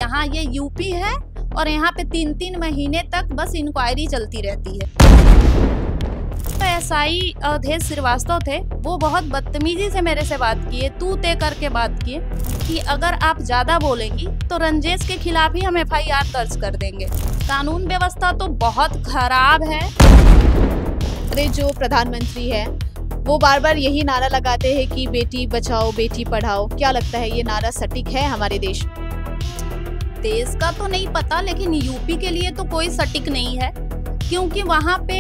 यहाँ ये यूपी है और यहाँ पे 3-3 महीने तक बस इंक्वायरी चलती रहती है। तो एसआई अवधेश श्रीवास्तव थे, वो बहुत बदतमीजी से मेरे से बात किए, तू तय करके बात किए कि अगर आप ज्यादा बोलेंगी तो रंजेश के खिलाफ ही हम एफआईआर दर्ज कर देंगे। कानून व्यवस्था तो बहुत खराब है। अरे जो प्रधानमंत्री है वो बार बार यही नारा लगाते हैं कि बेटी बचाओ बेटी पढ़ाओ। क्या लगता है ये नारा सटीक है हमारे देश में? देश का तो नहीं पता, लेकिन यूपी के लिए तो कोई सटीक नहीं है, क्योंकि वहाँ पे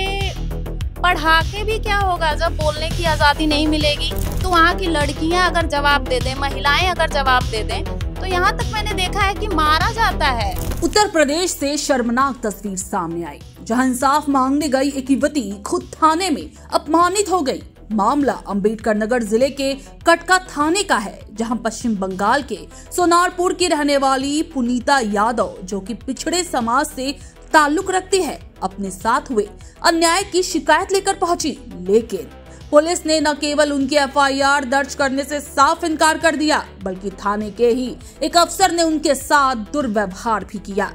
पढ़ा के भी क्या होगा जब बोलने की आज़ादी नहीं मिलेगी। तो वहाँ की लड़कियां अगर जवाब दे दें, महिलाएं अगर जवाब दे दें, तो यहाँ तक मैंने देखा है कि मारा जाता है। उत्तर प्रदेश से शर्मनाक तस्वीर सामने आई, जहां इंसाफ मांगने गई एक युवती खुद थाने में अपमानित हो गई। मामला अंबेडकर नगर जिले के कटका थाने का है, जहां पश्चिम बंगाल के सोनारपुर की रहने वाली पुनीता यादव, जो कि पिछड़े समाज से ताल्लुक रखती है, अपने साथ हुए अन्याय की शिकायत लेकर पहुंची। लेकिन पुलिस ने न केवल उनकी एफआईआर दर्ज करने से साफ इनकार कर दिया, बल्कि थाने के ही एक अफसर ने उनके साथ दुर्व्यवहार भी किया।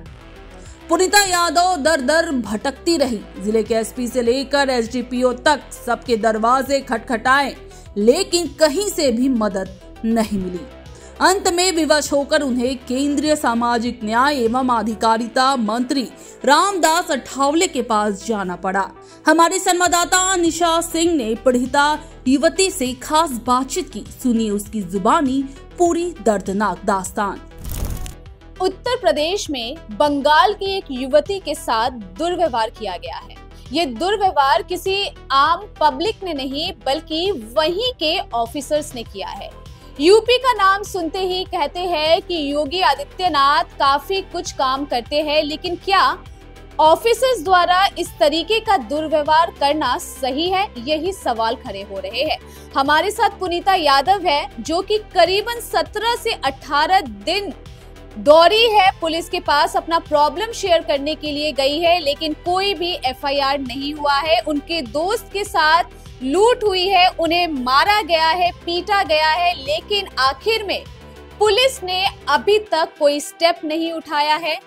पुनीता यादव दर दर भटकती रही, जिले के एसपी से लेकर एसडीपीओ तक सबके दरवाजे खटखटाए, लेकिन कहीं से भी मदद नहीं मिली। अंत में विवश होकर उन्हें केंद्रीय सामाजिक न्याय एवं अधिकारिता मंत्री रामदास अठावले के पास जाना पड़ा। हमारी संवाददाता निशा सिंह ने पीड़िता युवती से खास बातचीत की, सुनी उसकी जुबानी पूरी दर्दनाक दास्तान। उत्तर प्रदेश में बंगाल की एक युवती के साथ दुर्व्यवहार किया गया है। ये दुर्व्यवहार किसी आम पब्लिक ने नहीं, बल्कि वहीं के ऑफिसर्स ने किया है। यूपी का नाम सुनते ही कहते हैं कि योगी आदित्यनाथ काफी कुछ काम करते हैं, लेकिन क्या ऑफिसर्स द्वारा इस तरीके का दुर्व्यवहार करना सही है? यही सवाल खड़े हो रहे हैं। हमारे साथ पुनीता यादव है, जो कि करीबन 17 से 18 दिन दौड़ी है पुलिस के पास, अपना प्रॉब्लम शेयर करने के लिए गई है, लेकिन कोई भी एफआईआर नहीं हुआ है। उनके दोस्त के साथ लूट हुई है, उन्हें मारा गया है, पीटा गया है, लेकिन आखिर में पुलिस ने अभी तक कोई स्टेप नहीं उठाया है।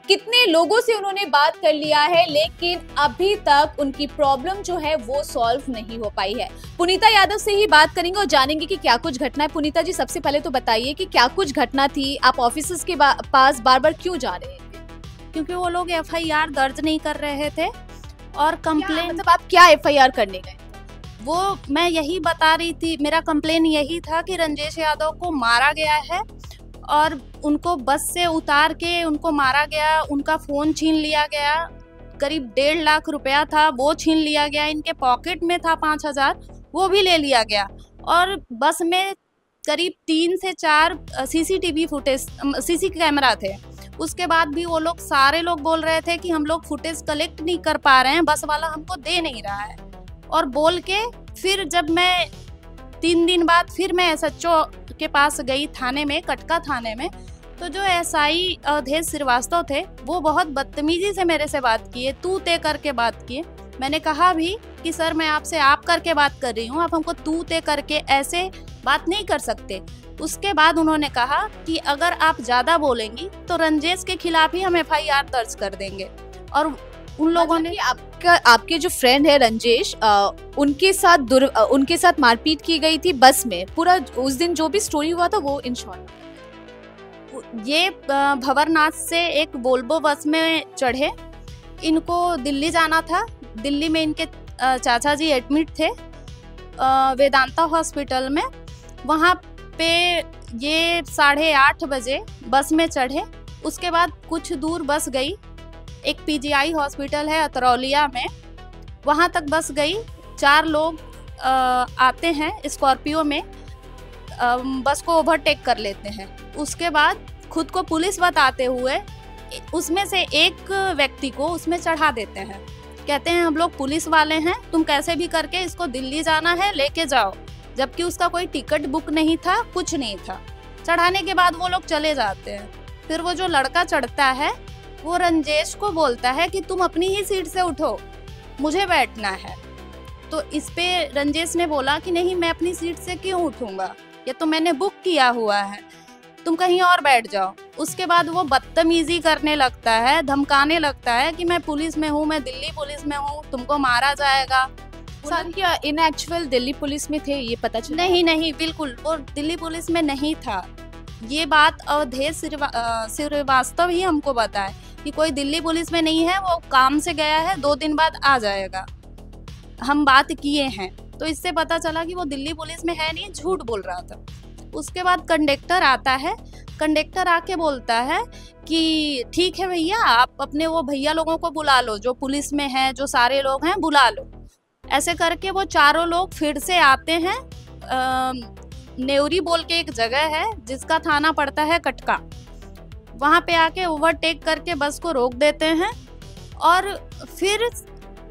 कितने लोगों से उन्होंने बात कर लिया है, लेकिन अभी तक उनकी प्रॉब्लम जो है वो सॉल्व नहीं हो पाई है। पुनीता यादव से ही बात करेंगे और जानेंगे कि क्या कुछ घटना है। पुनीता जी, सबसे पहले तो बताइए कि क्या कुछ घटना थी, आप ऑफिसर्स के पास बार बार क्यों जा रहे थे? क्योंकि वो लोग एफआईआर दर्ज नहीं कर रहे थे और कंप्लेन। मतलब आप क्या एफआईआर करने गए? वो मैं यही बता रही थी, मेरा कंप्लेन यही था कि रंजेश यादव को मारा गया है और उनको बस से उतार के उनको मारा गया, उनका फोन छीन लिया गया, करीब 1.5 लाख रुपया था वो छीन लिया गया, इनके पॉकेट में था 5,000 वो भी ले लिया गया, और बस में करीब 3 से 4 सीसीटीवी फुटेज सीसी कैमरा थे। उसके बाद भी वो लोग सारे लोग बोल रहे थे कि हम लोग फुटेज कलेक्ट नहीं कर पा रहे हैं, बस वाला हमको दे नहीं रहा है, और बोल के फिर जब मैं 3 दिन बाद फिर मैं एसएचओ के पास गई थाने में, कटका थाने में, तो जो एसआई अवधेश श्रीवास्तव थे वो बहुत बदतमीजी से मेरे से बात किए, तू तय करके बात किए। मैंने कहा भी कि सर मैं आपसे आप करके बात कर रही हूँ, आप हमको तू तय करके ऐसे बात नहीं कर सकते। उसके बाद उन्होंने कहा कि अगर आप ज्यादा बोलेंगी तो रंजेश के खिलाफ ही हम एफआईआर दर्ज कर देंगे। और उन लोगों ने आपके जो फ्रेंड है रंजेश, उनके साथ मारपीट की गई थी बस में। पूरा उस दिन जो भी स्टोरी हुआ था वो इन शॉर्ट, ये भंवरनाथ से एक वोल्वो बस में चढ़े, इनको दिल्ली जाना था। दिल्ली में इनके चाचा जी एडमिट थे वेदांता हॉस्पिटल में। वहाँ पे ये 8:30 बजे बस में चढ़े। उसके बाद कुछ दूर बस गई, एक पीजीआई हॉस्पिटल है अतरौलिया में, वहाँ तक बस गई। 4 लोग आते हैं स्कॉर्पियो में, बस को ओवरटेक कर लेते हैं। उसके बाद खुद को पुलिस बताते हुए उसमें से एक व्यक्ति को उसमें चढ़ा देते हैं। कहते हैं हम लोग पुलिस वाले हैं, तुम कैसे भी करके इसको दिल्ली जाना है, लेके जाओ। जबकि उसका कोई टिकट बुक नहीं था, कुछ नहीं था। चढ़ाने के बाद वो लोग चले जाते हैं। फिर वो जो लड़का चढ़ता है वो रंजेश को बोलता है कि तुम अपनी ही सीट से उठो, मुझे बैठना है। तो इस पे रंजेश ने बोला कि नहीं, मैं अपनी सीट से क्यों उठूंगा, ये तो मैंने बुक किया हुआ है, तुम कहीं और बैठ जाओ। उसके बाद वो बदतमीजी करने लगता है, धमकाने लगता है कि मैं पुलिस में हूँ, मैं दिल्ली पुलिस में हूँ, तुमको मारा जाएगा। सर क्या इन एक्चुअल दिल्ली पुलिस में थे, ये पता चला? नहीं, बिल्कुल वो दिल्ली पुलिस में नहीं था। ये बात अवधेश श्रीवास्तव ही हमको बताए कि कोई दिल्ली पुलिस में नहीं है, वो काम से गया है, 2 दिन बाद आ जाएगा। हम बात किए हैं तो इससे पता चला कि वो दिल्ली पुलिस में है नहीं, झूठ बोल रहा था। उसके बाद कंडक्टर आता है, कंडक्टर आके बोलता है कि ठीक है भैया, आप अपने वो भैया लोगों को बुला लो जो पुलिस में हैं, जो सारे लोग हैं बुला लो। ऐसे करके वो चारों लोग फिर से आते हैं। नेवरी बोल के एक जगह है जिसका थाना पड़ता है कटका, वहाँ पे आके ओवरटेक करके बस को रोक देते हैं और फिर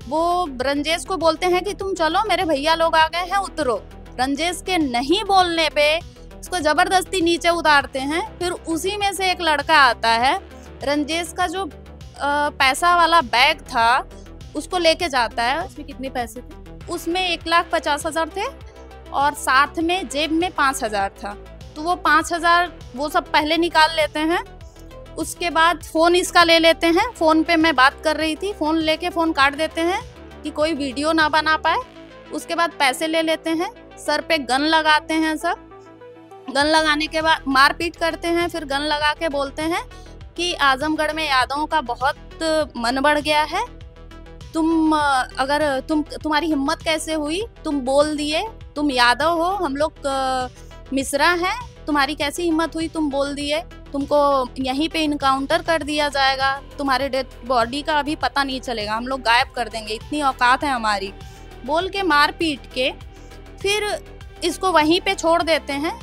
वो रंजेश को बोलते हैं कि तुम चलो, मेरे भैया लोग आ गए हैं, उतरो। रंजेश के नहीं बोलने पे उसको जबरदस्ती नीचे उतारते हैं। फिर उसी में से एक लड़का आता है, रंजेश का जो पैसा वाला बैग था उसको लेके जाता है। उसमें कितने पैसे थे? उसमें 1,50,000 थे और साथ में जेब में 5,000 था। तो वो 5,000 वो सब पहले निकाल लेते हैं। उसके बाद फ़ोन इसका ले लेते हैं। फ़ोन पे मैं बात कर रही थी, फ़ोन लेके फ़ोन काट देते हैं कि कोई वीडियो ना बना पाए। उसके बाद पैसे ले लेते हैं, सर पे गन लगाते हैं सब। गन लगाने के बाद मारपीट करते हैं। फिर गन लगा के बोलते हैं कि आजमगढ़ में यादवों का बहुत मन बढ़ गया है, तुम्हारी हिम्मत कैसे हुई, तुम बोल दिए, तुम यादव हो, हम लोग मिश्रा हैं, तुम्हारी कैसी हिम्मत हुई, तुम बोल दिए, तुमको यहीं पे इनकाउंटर कर दिया जाएगा, तुम्हारे डेड बॉडी का अभी पता नहीं चलेगा, हम लोग गायब कर देंगे, इतनी औकात है हमारी, बोल के मार पीट के फिर इसको वहीं पे छोड़ देते हैं।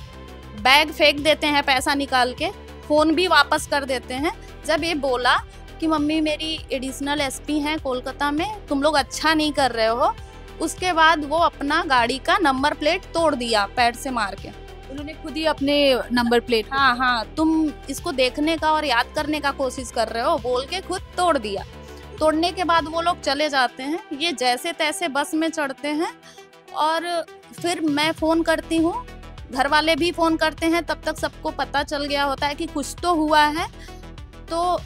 बैग फेंक देते हैं पैसा निकाल के, फ़ोन भी वापस कर देते हैं। जब ये बोला कि मम्मी मेरी एडिशनल एसपी हैं कोलकाता में, तुम लोग अच्छा नहीं कर रहे हो, उसके बाद वो अपना गाड़ी का नंबर प्लेट तोड़ दिया पैड से मार के। उन्होंने खुद ही अपने नंबर प्लेट, हाँ, तुम इसको देखने का और याद करने का कोशिश कर रहे हो बोल के खुद तोड़ दिया। तोड़ने के बाद वो लोग चले जाते हैं। ये जैसे तैसे बस में चढ़ते हैं और फिर मैं फ़ोन करती हूँ, घर वाले भी फ़ोन करते हैं। तब तक सबको पता चल गया होता है कि कुछ तो हुआ है। तो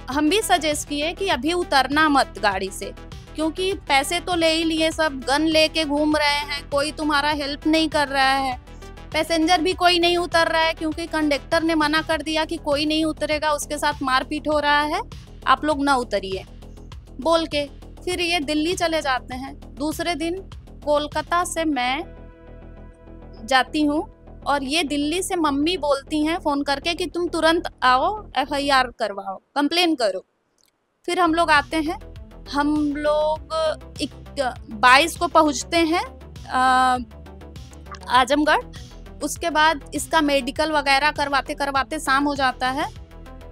हम भी सजेस्ट किए कि अभी उतरना मत गाड़ी से, क्योंकि पैसे तो ले ही लिए, सब गन लेके घूम रहे हैं, कोई तुम्हारा हेल्प नहीं कर रहा है। पैसेंजर भी कोई नहीं उतर रहा है क्योंकि कंडक्टर ने मना कर दिया कि कोई नहीं उतरेगा, उसके साथ मारपीट हो रहा है, आप लोग ना उतरिए बोल के। फिर ये दिल्ली चले जाते हैं। दूसरे दिन कोलकाता से मैं जाती हूँ और ये दिल्ली से मम्मी बोलती हैं फ़ोन करके कि तुम तुरंत आओ, FIR करवाओ, कंप्लेन करो। फिर हम लोग आते हैं। हम लोग 22 को पहुँचते हैं आजमगढ़। उसके बाद इसका मेडिकल वगैरह करवाते करवाते शाम हो जाता है।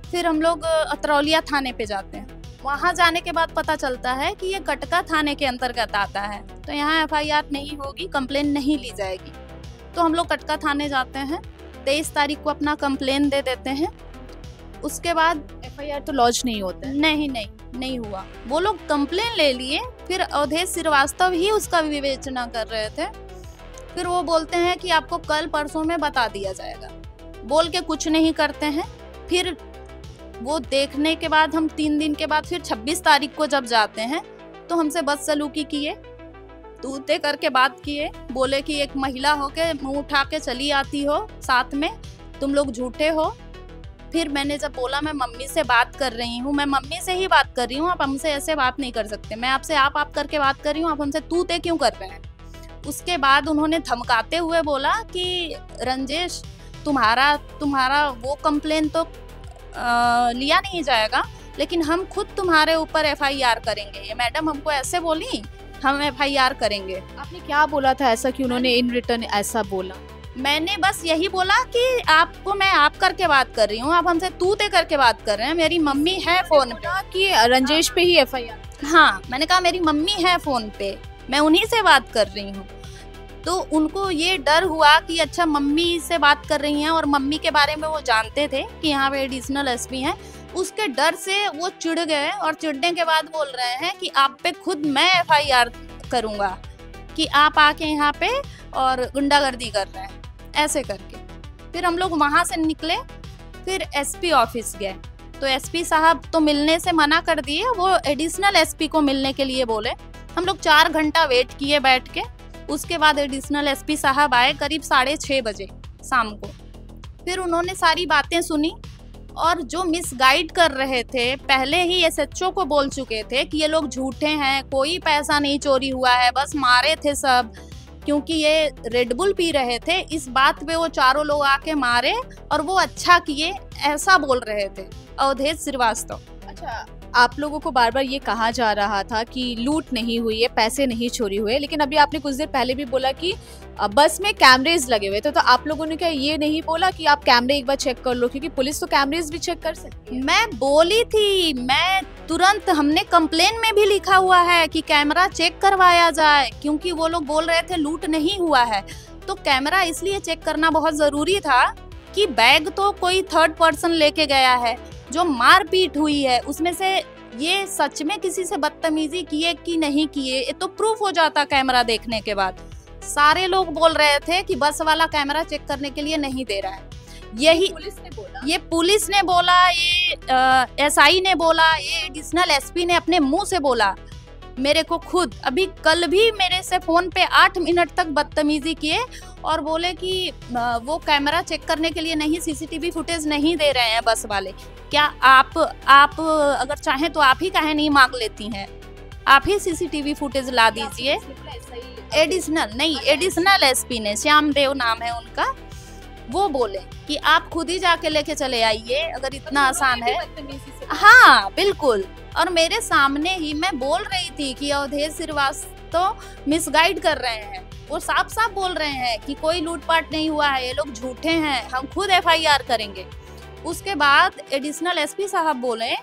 फिर हम लोग अतरौलिया थाने पे जाते हैं। वहाँ जाने के बाद पता चलता है कि ये कटका थाने के अंतर्गत आता है, तो यहाँ FIR नहीं होगी, कंप्लेन नहीं ली जाएगी। तो हम लोग कटका थाने जाते हैं। 23 तारीख को अपना कंप्लेन दे देते हैं। उसके बाद FIR तो लॉन्च नहीं होता है। नहीं हुआ। वो लोग कंप्लेन ले लिए। फिर अवधेश श्रीवास्तव ही उसका विवेचना कर रहे थे। फिर वो बोलते हैं कि आपको कल परसों में बता दिया जाएगा, बोल के कुछ नहीं करते हैं। फिर वो देखने के बाद हम 3 दिन के बाद फिर 26 तारीख को जब जाते हैं तो हमसे बदसलूकी किए, तूते करके बात किए, बोले कि एक महिला होके मुंह उठा के चली आती हो साथ में, तुम लोग झूठे हो। फिर मैंने जब बोला मैं मम्मी से बात कर रही हूँ, मैं मम्मी से ही बात कर रही हूँ, आप हमसे ऐसे बात नहीं कर सकते, मैं आपसे आप करके बात कर रही हूँ, आप हमसे तूते क्यों कर रहे हैं। उसके बाद उन्होंने धमकाते हुए बोला कि रंजेश तुम्हारा वो कंप्लेन तो लिया नहीं जाएगा, लेकिन हम खुद तुम्हारे ऊपर FIR करेंगे। ये मैडम हमको ऐसे बोली, हम FIR करेंगे। आपने क्या बोला था ऐसा कि उन्होंने इन रिटर्न ऐसा बोला? मैंने बस यही बोला कि आपको मैं आप करके बात कर रही हूँ, आप हमसे तूते करके बात कर रहे हैं, मेरी मम्मी है फोन पे, कि रंजेश पे ही FIR। हाँ, मैंने कहा मेरी मम्मी है फोन पे, मैं उन्हीं से बात कर रही हूँ। तो उनको ये डर हुआ कि अच्छा मम्मी से बात कर रही हैं और मम्मी के बारे में वो जानते थे कि यहाँ पे एडिशनल एसपी हैं। उसके डर से वो चिढ़ गए और चिढ़ने के बाद बोल रहे हैं कि आप पे खुद मैं FIR करूँगा कि आप आके यहाँ पे और गुंडागर्दी कर रहे हैं, ऐसे करके। फिर हम लोग वहाँ से निकले। फिर एसपी ऑफिस गए तो एसपी साहब तो मिलने से मना कर दिए, वो एडिशनल एसपी को मिलने के लिए बोले। हम लोग 4 घंटा वेट किए बैठ के। उसके बाद एडिशनल एसपी साहब आए करीब 6:30 बजे शाम को। फिर उन्होंने सारी बातें सुनी और जो मिसगाइड कर रहे थे, पहले ही एसएचओ को बोल चुके थे कि ये लोग झूठे हैं, कोई पैसा नहीं चोरी हुआ है, बस मारे थे सब क्योंकि ये रेडबुल पी रहे थे। इस बात पे वो चारों लोग आके मारे और वो अच्छा किए, ऐसा बोल रहे थे अवधेश श्रीवास्तव। अच्छा, आप लोगों को बार बार ये कहा जा रहा था कि लूट नहीं हुई है, पैसे नहीं चोरी हुए, लेकिन अभी आपने कुछ देर पहले भी बोला कि बस में कैमरेज लगे हुए थे। तो आप लोगों ने क्या ये नहीं बोला कि आप कैमरे एक बार चेक कर लो, क्योंकि पुलिस तो कैमरेज भी चेक कर सकती है? मैं बोली थी, मैं तुरंत, हमने कंप्लेन में भी लिखा हुआ है कि कैमरा चेक करवाया जाए, क्योंकि वो लोग बोल रहे थे लूट नहीं हुआ है। तो कैमरा इसलिए चेक करना बहुत जरूरी था कि बैग तो कोई थर्ड पर्सन लेके गया है, जो मारपीट हुई है उसमें से ये सच में किसी से बदतमीजी किए कि नहीं किए, ये तो प्रूफ हो जाता कैमरा देखने के बाद। सारे लोग बोल रहे थे कि बस वाला कैमरा चेक करने के लिए नहीं दे रहा है। यही पुलिस ने बोला, ये पुलिस ने बोला, ये एसआई ने बोला, ये एडिशनल एसपी ने अपने मुंह से बोला मेरे को खुद। अभी कल भी मेरे से फोन पे 8 मिनट तक बदतमीजी किए और बोले कि वो कैमरा चेक करने के लिए नहीं, सीसीटीवी फुटेज नहीं दे रहे हैं बस वाले। क्या आप अगर चाहें तो आप ही काहे नहीं मांग लेती हैं, आप ही सीसीटीवी फुटेज ला दीजिए। एडिशनल एसपी ने, श्याम देव नाम है उनका, वो बोले कि आप खुद ही जाके लेके चले आइए अगर इतना आसान है। हाँ बिल्कुल, और मेरे सामने ही मैं बोल रही थी कि अवधेश श्रीवास्तव मिसगाइड कर रहे हैं। वो साफ साफ बोल रहे हैं कि कोई लूटपाट नहीं हुआ है, ये लोग झूठे हैं, हम खुद एफआईआर करेंगे। उसके बाद एडिशनल एसपी साहब बोले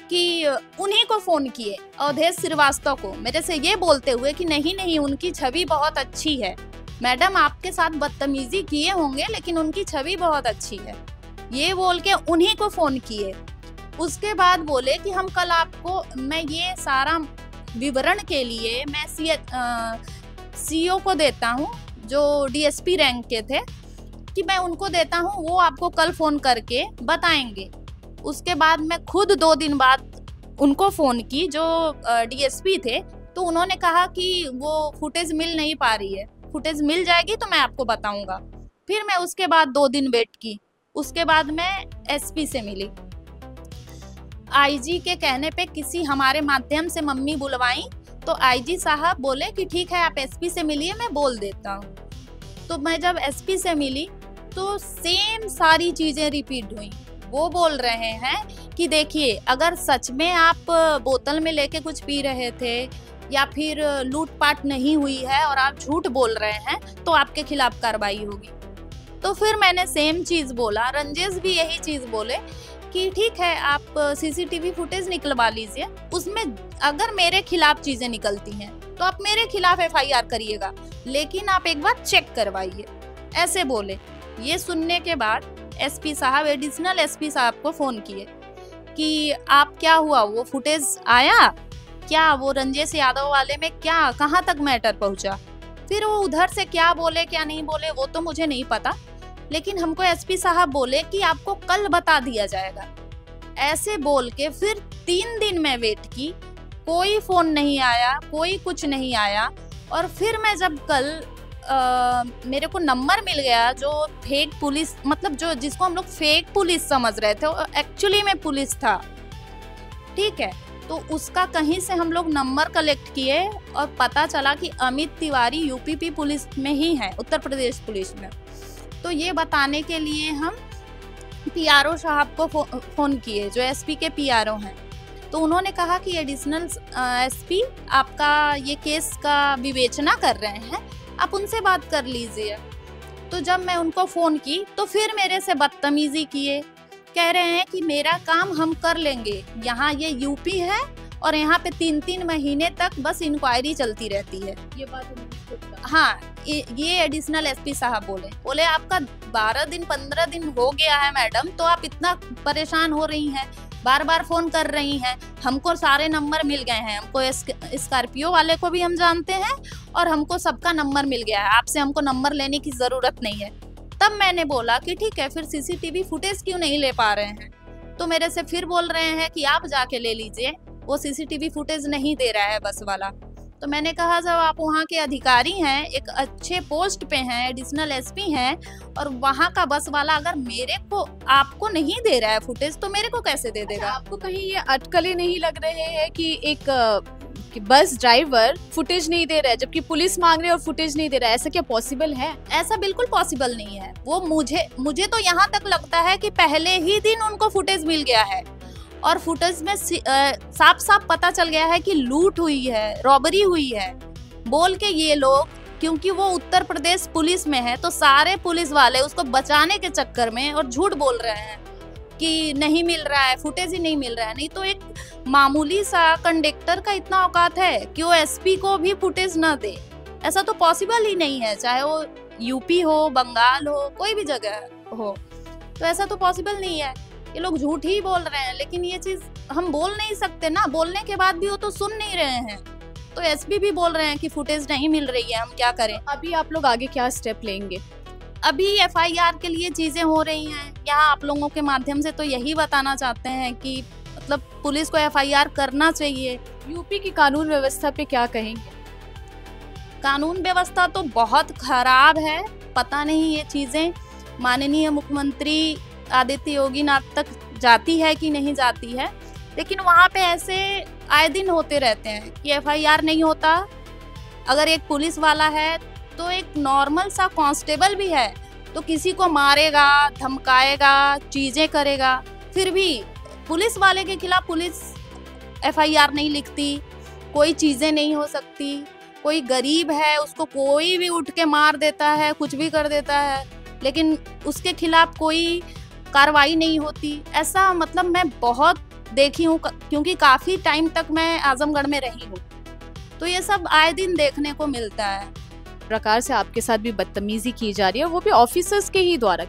कि उन्हीं को फोन किए, अवधेश श्रीवास्तव को, मेरे से ये बोलते हुए कि नहीं उनकी छवि बहुत अच्छी है, मैडम आपके साथ बदतमीजी किए होंगे लेकिन उनकी छवि बहुत अच्छी है, ये बोल के उन्हीं को फोन किए। उसके बाद बोले कि हम कल आपको, मैं ये सारा विवरण के लिए मैं सीओ को देता हूँ, जो डीएसपी रैंक के थे, कि मैं उनको देता हूँ, वो आपको कल फोन करके बताएंगे। उसके बाद मैं खुद 2 दिन बाद उनको फोन की, जो डीएसपी थे, तो उन्होंने कहा कि वो फुटेज मिल नहीं पा रही है, फुटेज मिल जाएगी तो मैं आपको बताऊंगा। फिर मैं उसके बाद 2 दिन वेट की। उसके बाद मैं एसपी से मिली, आईजी के कहने पे किसी हमारे माध्यम से मम्मी बुलवाई, तो आईजी साहब बोले कि ठीक है आप एसपी से मिलिए, मैं बोल देता हूँ। तो मैं जब एसपी से मिली तो सेम सारी चीजें रिपीट हुई। वो बोल रहे हैं कि देखिए, अगर सच में आप बोतल में लेके कुछ पी रहे थे या फिर लूटपाट नहीं हुई है और आप झूठ बोल रहे हैं तो आपके खिलाफ कार्रवाई होगी। तो फिर मैंने सेम चीज बोला, रंजेश भी यही चीज बोले कि ठीक है आप सीसीटीवी फुटेज निकलवा लीजिए, उसमें अगर मेरे खिलाफ चीजें निकलती हैं तो आप मेरे खिलाफ एफआईआर करिएगा, लेकिन आप एक बार चेक करवाइए, ऐसे बोले। ये सुनने के बाद एसपी साहब, एडिशनल एसपी साहब को फोन किए कि आप क्या हुआ, वो फुटेज आया क्या, वो रंजेश यादव वाले में क्या कहाँ तक मैटर पहुंचा। फिर वो उधर से क्या बोले क्या नहीं बोले वो तो मुझे नहीं पता, लेकिन हमको एसपी साहब बोले कि आपको कल बता दिया जाएगा। ऐसे बोल के फिर 3 दिन में वेट की, कोई फोन नहीं आया, कोई कुछ नहीं आया। और फिर मैं जब कल मेरे को नंबर मिल गया, जो फेक पुलिस, मतलब जो जिसको हम लोग फेक पुलिस समझ रहे थे, एक्चुअली में पुलिस था, ठीक है। तो उसका कहीं से हम लोग नंबर कलेक्ट किए और पता चला कि अमित तिवारी यूपीपी पुलिस में ही है, उत्तर प्रदेश पुलिस में। तो ये बताने के लिए हम पीआरओ साहब को फोन किए, जो एसपी के पीआरओ हैं। तो उन्होंने कहा कि एडिशनल एसपी आपका ये केस का विवेचना कर रहे हैं, आप उनसे बात कर लीजिए। तो जब मैं उनको फ़ोन की तो फिर मेरे से बदतमीजी किए, कह रहे हैं कि मेरा काम हम कर लेंगे, यहाँ ये यूपी है और यहाँ पे 3-3 महीने तक बस इंक्वायरी चलती रहती है। ये बात हाँ, ये एडिशनल एसपी साहब बोले आपका 12 दिन 15 दिन हो गया है मैडम, तो आप इतना परेशान हो रही हैं, बार बार फोन कर रही हैं, हमको सारे नंबर मिल गए हैं, हमको स्कॉर्पियो वाले को भी हम जानते हैं और हमको सबका नंबर मिल गया है, आपसे हमको नंबर लेने की ज़रूरत नहीं है। तब मैंने बोला कि ठीक है, फिर सीसीटीवी फुटेज क्यों नहीं ले पा रहे हैं। तो मेरे से फिर बोल रहे हैं कि आप जाके ले लीजिए, वो सीसीटीवी फुटेज नहीं दे रहा है बस वाला। तो मैंने कहा जब आप वहाँ के अधिकारी हैं, एक अच्छे पोस्ट पे हैं, एडिशनल एसपी हैं, और वहाँ का बस वाला अगर मेरे को आपको नहीं दे रहा है फुटेज तो मेरे को कैसे दे देगा? आपको कहीं ये अटकलें नहीं लग रहे हैं कि एक कि बस ड्राइवर फुटेज नहीं दे रहा है जबकि पुलिस मांग रही है और फुटेज नहीं दे रहा है? ऐसा क्या पॉसिबल है? ऐसा बिल्कुल पॉसिबल नहीं है। वो मुझे तो यहाँ तक लगता है कि पहले ही दिन उनको फुटेज मिल गया है और फुटेज में साफ साफ पता चल गया है कि लूट हुई है, रॉबरी हुई है बोल के ये लोग, क्योंकि वो उत्तर प्रदेश पुलिस में है तो सारे पुलिस वाले उसको बचाने के चक्कर में और झूठ बोल रहे हैं कि नहीं मिल रहा है, फुटेज ही नहीं मिल रहा है। नहीं तो एक मामूली सा कंडक्टर का इतना औकात है कि वो एसपी को भी फुटेज ना दे? ऐसा तो पॉसिबल ही नहीं है, चाहे वो यूपी हो, बंगाल हो, कोई भी जगह हो, तो ऐसा तो पॉसिबल नहीं है। ये लोग झूठ ही बोल रहे हैं, लेकिन ये चीज हम बोल नहीं सकते ना, बोलने के बाद भी वो तो सुन नहीं रहे हैं। तो एसपी भी बोल रहे हैं कि फुटेज नहीं मिल रही है, हम क्या करें? अभी आप लोग आगे क्या स्टेप लेंगे? अभी एफआईआर के लिए चीजें हो रही हैं। यहाँ आप लोगों के माध्यम से तो यही बताना चाहते हैं कि मतलब पुलिस को एफआईआर करना चाहिए। यूपी की कानून व्यवस्था पे क्या कहेंगे? कानून व्यवस्था तो बहुत खराब है। पता नहीं ये चीजें माननीय मुख्यमंत्री आदित्य योगी नाथ तक जाती है कि नहीं जाती है, लेकिन वहाँ पे ऐसे आए दिन होते रहते हैं कि एफआईआर नहीं होता। अगर एक पुलिस वाला है तो एक नॉर्मल सा कांस्टेबल भी है तो किसी को मारेगा, धमकाएगा, चीजें करेगा, फिर भी पुलिस वाले के खिलाफ पुलिस एफआईआर नहीं लिखती, कोई चीजें नहीं हो सकती। कोई गरीब है उसको कोई भी उठ के मार देता है, कुछ भी कर देता है, लेकिन उसके खिलाफ कोई कार्रवाई नहीं होती। ऐसा मतलब मैं बहुत देखी हूँ, क्योंकि काफी टाइम तक मैं आजमगढ़ में रही हूँ, तो ये सब आए दिन देखने को मिलता है। प्रकार से आपके साथ भी बदतमीजी की जा रही है, वो भी ऑफिसर्स के ही द्वारा।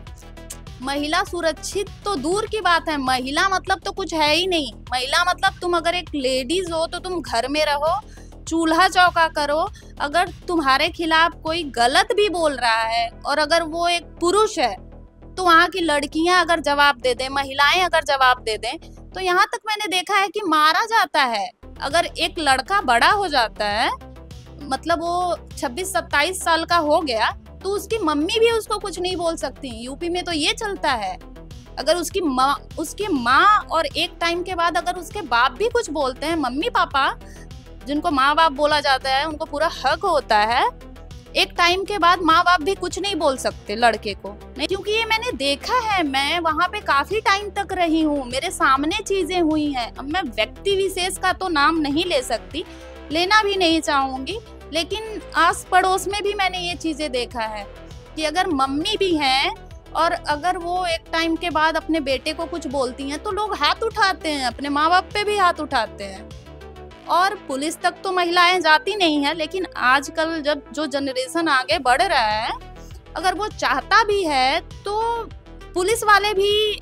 महिला सुरक्षित तो दूर की बात है, महिला मतलब तो कुछ है ही नहीं। महिला मतलब तुम अगर एक लेडीज हो तो तुम घर में रहो, चूल्हा चौका करो। अगर तुम्हारे खिलाफ कोई गलत भी बोल रहा है और अगर वो एक पुरुष है तो वहाँ की लड़कियां अगर जवाब दे दें, महिलाएं अगर जवाब दे दें, तो यहाँ तक मैंने देखा है कि मारा जाता है। अगर एक लड़का बड़ा हो जाता है, मतलब वो 26-27 साल का हो गया, तो उसकी मम्मी भी उसको कुछ नहीं बोल सकती। यूपी में तो ये चलता है। अगर उसकी माँ और एक टाइम के बाद अगर उसके बाप भी कुछ बोलते हैं, मम्मी पापा जिनको माँ बाप बोला जाता है, उनको पूरा हक होता है। एक टाइम के बाद माँ बाप भी कुछ नहीं बोल सकते लड़के को, नहीं, क्योंकि ये मैंने देखा है। मैं वहाँ पे काफी टाइम तक रही हूँ, मेरे सामने चीजें हुई हैं। अब मैं व्यक्ति विशेष का तो नाम नहीं ले सकती, लेना भी नहीं चाहूंगी, लेकिन आस पड़ोस में भी मैंने ये चीजें देखा है कि अगर मम्मी भी हैं और अगर वो एक टाइम के बाद अपने बेटे को कुछ बोलती हैं तो लोग हाथ उठाते हैं, अपने माँ बाप पे भी हाथ उठाते हैं। और पुलिस तक तो महिलाएं जाती नहीं है, लेकिन आजकल जब जो जनरेशन आगे बढ़ रहा है, अगर वो चाहता भी है तो पुलिस वाले भी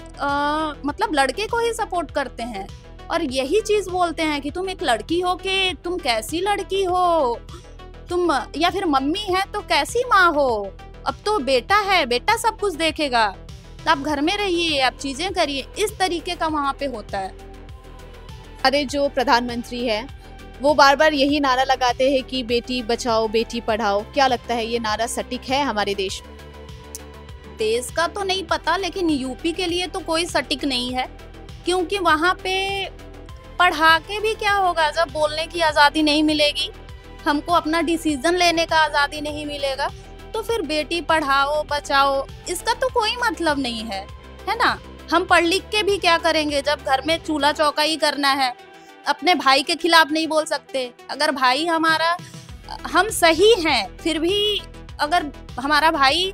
मतलब लड़के को ही सपोर्ट करते हैं और यही चीज बोलते हैं कि तुम एक लड़की हो के तुम कैसी लड़की हो, तुम या फिर मम्मी है तो कैसी माँ हो, अब तो बेटा है, बेटा सब कुछ देखेगा, आप घर में रहिए, आप चीजें करिए। इस तरीके का वहाँ पे होता है। हमारे जो प्रधानमंत्री है वो बार बार यही नारा लगाते हैं कि बेटी बचाओ बेटी पढ़ाओ। क्या लगता है ये नारा सटीक है हमारे देश में? देश का तो नहीं पता, लेकिन यूपी के लिए तो कोई सटीक नहीं है, क्योंकि वहाँ पे पढ़ा के भी क्या होगा जब बोलने की आज़ादी नहीं मिलेगी, हमको अपना डिसीजन लेने का आज़ादी नहीं मिलेगा, तो फिर बेटी पढ़ाओ बचाओ इसका तो कोई मतलब नहीं है, है ना। हम पढ़ लिख के भी क्या करेंगे जब घर में चूल्हा चौका ही करना है। अपने भाई के खिलाफ नहीं बोल सकते। अगर भाई हमारा, हम सही हैं, फिर भी अगर हमारा भाई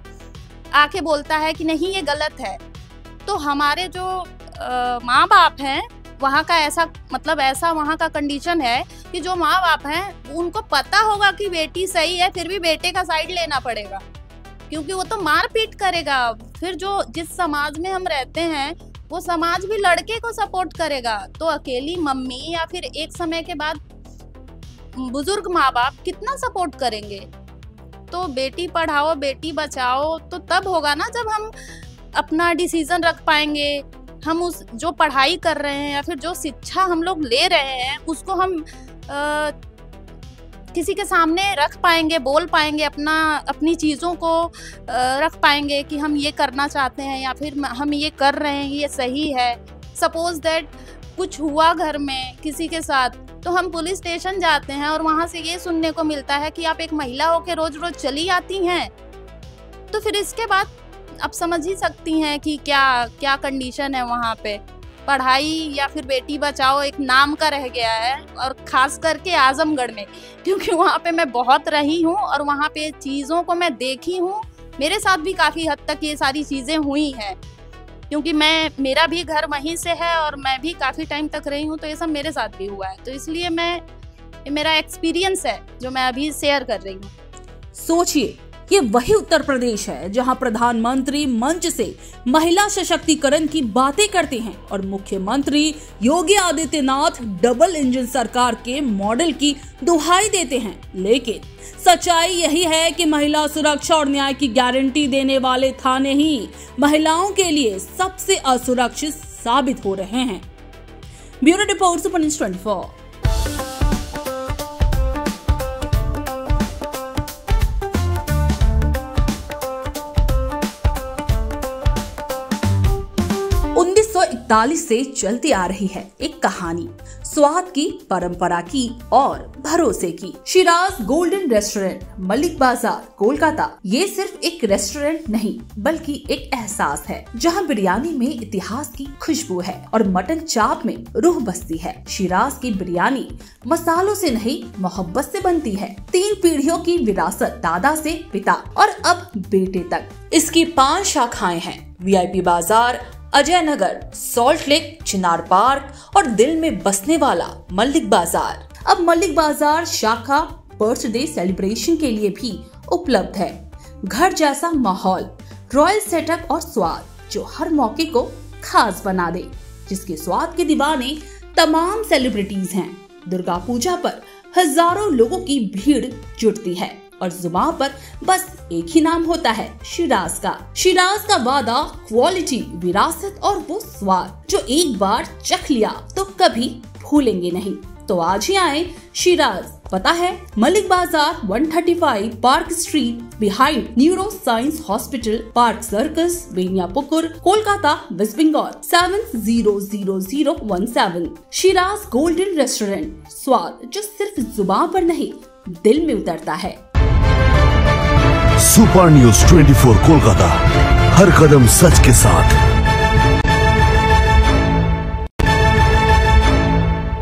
आके बोलता है कि नहीं ये गलत है, तो हमारे जो माँ बाप हैं वहाँ का ऐसा मतलब ऐसा वहाँ का कंडीशन है कि जो माँ बाप हैं उनको पता होगा कि बेटी सही है, फिर भी बेटे का साइड लेना पड़ेगा, क्योंकि वो तो मार पीट करेगा। फिर जो जिस समाज में हम रहते हैं वो समाज भी लड़के को सपोर्ट करेगा, तो अकेली मम्मी या फिर एक समय के बाद बुजुर्ग माँ बाप कितना सपोर्ट करेंगे। तो बेटी पढ़ाओ बेटी बचाओ तो तब होगा ना जब हम अपना डिसीजन रख पाएंगे। हम उस जो पढ़ाई कर रहे हैं या फिर जो शिक्षा हम लोग ले रहे हैं उसको हम किसी के सामने रख पाएंगे, बोल पाएंगे, अपनी चीज़ों को रख पाएंगे कि हम ये करना चाहते हैं या फिर हम ये कर रहे हैं, ये सही है। सपोज दैट कुछ हुआ घर में किसी के साथ, तो हम पुलिस स्टेशन जाते हैं और वहाँ से ये सुनने को मिलता है कि आप एक महिला होकर रोज रोज चली आती हैं। तो फिर इसके बाद आप समझ ही सकती हैं कि क्या कंडीशन है वहाँ पे। पढ़ाई या फिर बेटी बचाओ एक नाम का रह गया है, और ख़ास करके आजमगढ़ में, क्योंकि वहाँ पे मैं बहुत रही हूँ और वहाँ पे चीज़ों को मैं देखी हूँ। मेरे साथ भी काफ़ी हद तक ये सारी चीज़ें हुई हैं, क्योंकि मेरा भी घर वहीं से है और मैं भी काफ़ी टाइम तक रही हूँ, तो ये सब मेरे साथ भी हुआ है। तो इसलिए मेरा एक्सपीरियंस है जो मैं अभी शेयर कर रही हूँ। सोचिए, ये वही उत्तर प्रदेश है जहां प्रधानमंत्री मंच से महिला सशक्तिकरण की बातें करते हैं और मुख्यमंत्री योगी आदित्यनाथ डबल इंजन सरकार के मॉडल की दुहाई देते हैं। लेकिन सच्चाई यही है कि महिला सुरक्षा और न्याय की गारंटी देने वाले थाने ही महिलाओं के लिए सबसे असुरक्षित साबित हो रहे हैं। Bureau report, super news 24। से चलती आ रही है एक कहानी, स्वाद की, परंपरा की और भरोसे की। शिराज गोल्डन रेस्टोरेंट, मलिक बाजार, कोलकाता। ये सिर्फ एक रेस्टोरेंट नहीं बल्कि एक एहसास है जहां बिरयानी में इतिहास की खुशबू है और मटन चाप में रूह बसती है। शिराज की बिरयानी मसालों से नहीं, मोहब्बत से बनती है। 3 पीढ़ियों की विरासत, दादा से पिता और अब बेटे तक। इसकी 5 शाखाएं हैं, VIP बाजार, अजय नगर, सॉल्ट लेक, चिनार पार्क और दिल में बसने वाला मलिक बाजार। अब मलिक बाजार शाखा बर्थडे सेलिब्रेशन के लिए भी उपलब्ध है। घर जैसा माहौल, रॉयल सेटअप और स्वाद जो हर मौके को खास बना दे, जिसके स्वाद के दीवाने तमाम सेलिब्रिटीज हैं। दुर्गा पूजा पर हजारों लोगों की भीड़ जुटती है और जुबान पर बस एक ही नाम होता है, शिराज का। शिराज का वादा, क्वालिटी, विरासत और वो स्वाद जो एक बार चख लिया तो कभी भूलेंगे नहीं। तो आज ही आए शिराज। पता है Mallick Bazar, 135 park street, behind neuro science hospital, park circus, Beniapukur, Kolkata, west Bengal 700017। Shiraz golden restaurant, स्वाद जो सिर्फ जुबान पर नहीं दिल में उतरता है। सुपर न्यूज़ 24 कोलकाता, हर कदम सच के साथ।